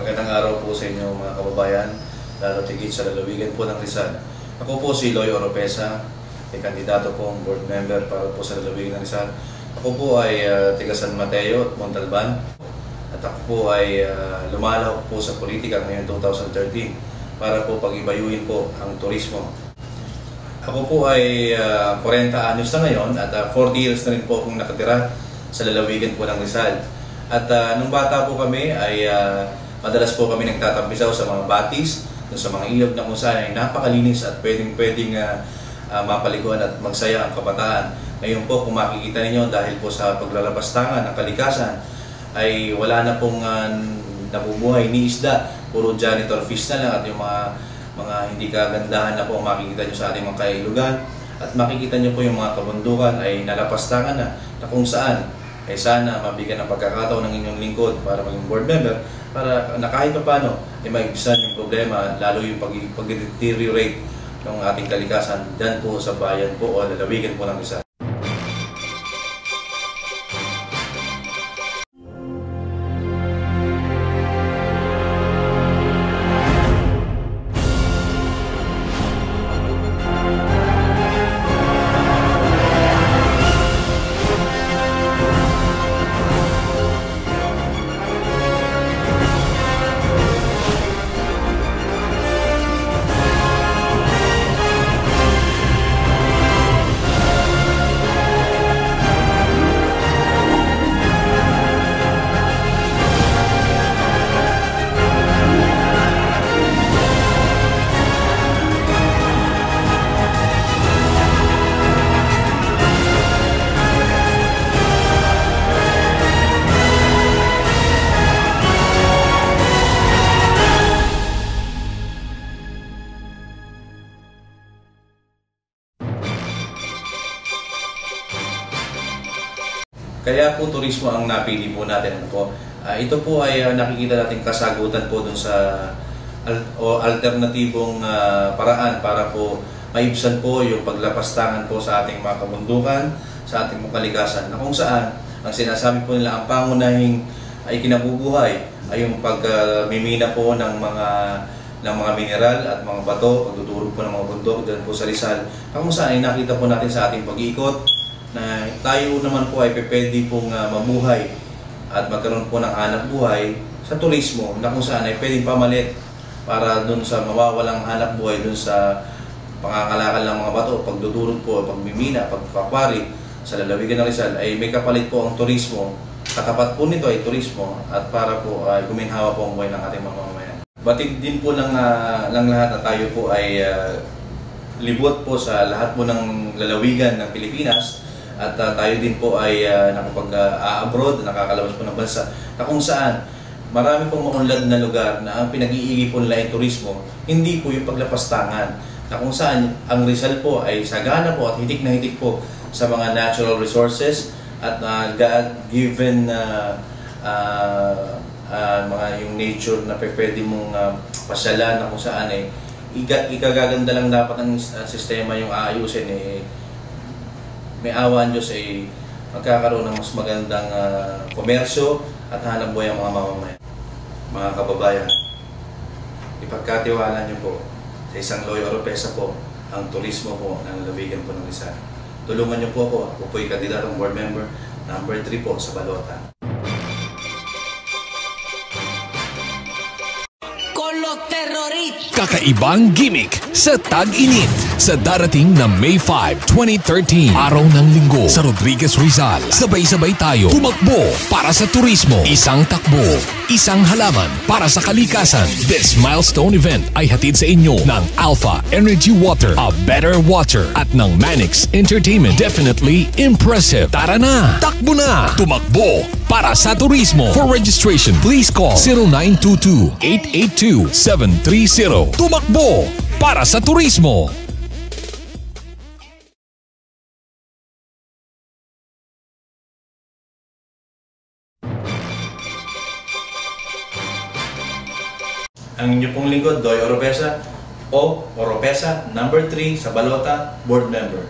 Magandang araw po sa inyo mga kababayan, lalo tigit sa lalawigan po ng Rizal. Ako po si Loy Oropesa, kandidato pong board member para po sa lalawigan ng Rizal. Ako po ay taga San Mateo at Montalban at ako po ay lumalahok po sa politika ngayon 2013 para po pag-ibayuhin po ang turismo. Ako po ay 40 anyos na ngayon at 40 years na rin po akong nakatira sa lalawigan po ng Rizal. At nung bata po kami ay madalas po kami nagtatampisaw sa mga batis, sa mga ilog na kung saan ay napakalinis at pwedeng mapaliguan at magsaya ang kabataan. Ngayon po kung makikita ninyo dahil po sa paglalabastangan ng kalikasan ay wala na pong nabubuhay ni isda, puro janitor fish na lang at yung mga hindi kagandahan na po makikita nyo sa ating mga kailugan. At makikita nyo po yung mga kabundukan ay nalapastangan na kung saan ay sana mabigyan ng pagkakataon ng inyong lingkod para maging board member para na kahit pa paano ay maibsan yung problema, lalo yung pag-deteriorate ng ating kalikasan dyan po sa bayan po o lalawigan po ng Rizal. Kaya po turismo ang napili po natin. Ito po ay nakikita natin kasagutan po dun sa alternatibong paraan para po maibsan po yung paglapastangan po sa ating mga kabundukan, sa ating mga kalikasan, na kung saan ang sinasabi po nila ang pangunahing ay kinabubuhay ay yung pagmimina po ng mga mineral at mga bato, pagdudurog po ng mga bundok dyan po sa Rizal, kung saan ay nakita po natin sa ating pag-iikot na tayo naman po ay pwede pong mabuhay at magkaroon po ng hanap buhay sa turismo na kung saan ay pwedeng pamalit para dun sa mawawalang hanap buhay dun sa pangakalakal ng mga bato, pagdudurog po, pagmimina, pagpakwari sa lalawigan ng Rizal ay may kapalit po ang turismo. Katapat po nito ay turismo at para po ay guminhawa po ang buhay ng ating mga mamamayan. Batid din po ng lahat na tayo po ay libot po sa lahat po ng lalawigan ng Pilipinas. At tayo din po ay nakapag-abroad, nakakalabas po ng bansa, na kung saan marami pong maunlad na lugar na ang pinag-iigipon nila ay turismo, hindi po yung paglapastangan, na kung saan ang Rizal po ay sagana po at hitik na hitik po sa mga natural resources at God-given mga yung nature na pwede mong pasyalan, na kung saan ay ikagaganda lang dapat ang sistema yung aayusin may awa ang Diyos ay magkakaroon ng mas magandang komersyo at hanap buhay ang mga mamamayan. Mga kababayan, ipagkatiwala niyo po sa isang Loy Oropesa po ang turismo po ng lalawigan po ng Rizal. Tulungan niyo po ako po'y kandidatong board member number 3 po sa balota. Kakaibang gimmick sa tag-init sa darating na May 5, 2013, araw ng linggo sa Rodriguez, Rizal. Sabay-sabay tayo tumakbo para sa turismo. Isang takbo, isang halaman para sa kalikasan. This milestone event ay hatid sa inyo ng Alpha Energy Water, a better water, at ng Manix Entertainment. Definitely impressive. Tara na! Takbo na! Tumakbo para sa turismo. For registration, please call 0922-882-730. Tumakbo para sa turismo. Ang inyo pong lingkod, Loy Oropesa o Oropesa number 3 sa balota, board member.